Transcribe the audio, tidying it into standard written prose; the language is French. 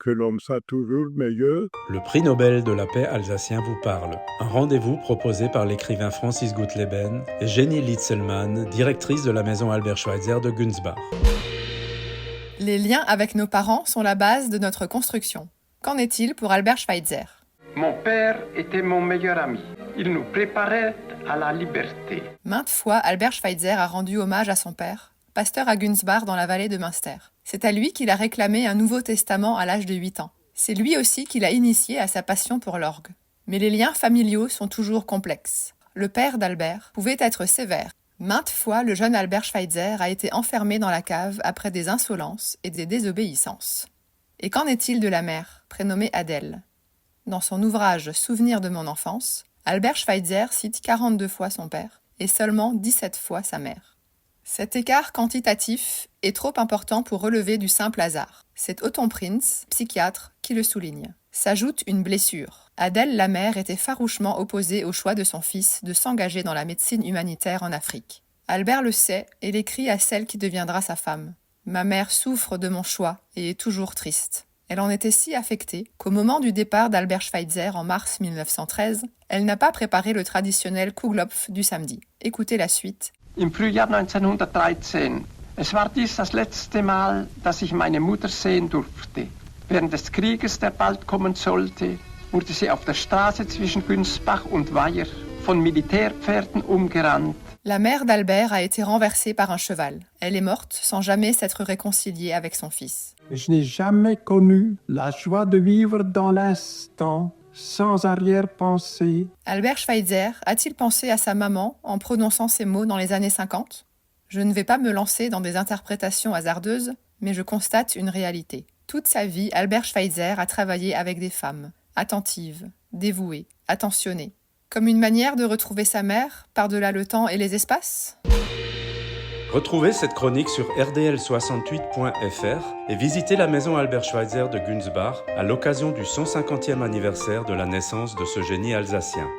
que l'homme soit toujours meilleur. Le prix Nobel de la paix alsacien vous parle. Un rendez-vous proposé par l'écrivain Francis Guttleben et Jenny Litzelmann, directrice de la maison Albert Schweitzer de Günzbach. Les liens avec nos parents sont la base de notre construction. Qu'en est-il pour Albert Schweitzer ? Mon père était mon meilleur ami. Il nous préparait à la liberté. Maintes fois, Albert Schweitzer a rendu hommage à son père, pasteur à Günzbach dans la vallée de Münster. C'est à lui qu'il a réclamé un Nouveau Testament à l'âge de 8 ans. C'est lui aussi qui l'a initié à sa passion pour l'orgue. Mais les liens familiaux sont toujours complexes. Le père d'Albert pouvait être sévère. Maintes fois, le jeune Albert Schweitzer a été enfermé dans la cave après des insolences et des désobéissances. Et qu'en est-il de la mère, prénommée Adèle ? Dans son ouvrage « Souvenirs de mon enfance », Albert Schweitzer cite 42 fois son père et seulement 17 fois sa mère. Cet écart quantitatif est trop important pour relever du simple hasard. C'est Otton Prinz, psychiatre, qui le souligne. S'ajoute une blessure. Adèle, la mère, était farouchement opposée au choix de son fils de s'engager dans la médecine humanitaire en Afrique. Albert le sait et l'écrit à celle qui deviendra sa femme. « Ma mère souffre de mon choix et est toujours triste. » Elle en était si affectée qu'au moment du départ d'Albert Schweitzer en mars 1913, elle n'a pas préparé le traditionnel Kuglopf du samedi. Écoutez la suite. Im Frühjahr 1913. Es war dies das letzte Mal, dass ich meine Mutter sehen durfte. Während des Krieges, der bald kommen sollte, wurde sie auf der Straße zwischen Günzbach und Weiher von Militärpferden umgerannt. La mère d'Albert a été renversée par un cheval. Elle est morte sans jamais s'être réconciliée avec son fils. Je n'ai jamais connu la joie de vivre dans l'instant, sans arrière-pensée. Albert Schweitzer a-t-il pensé à sa maman en prononçant ces mots dans les années 50 ? Je ne vais pas me lancer dans des interprétations hasardeuses, mais je constate une réalité. Toute sa vie, Albert Schweitzer a travaillé avec des femmes, attentives, dévouées, attentionnées. Comme une manière de retrouver sa mère, par-delà le temps et les espaces ? Retrouvez cette chronique sur rdl68.fr et visitez la maison Albert Schweitzer de Günzbach à l'occasion du 150e anniversaire de la naissance de ce génie alsacien.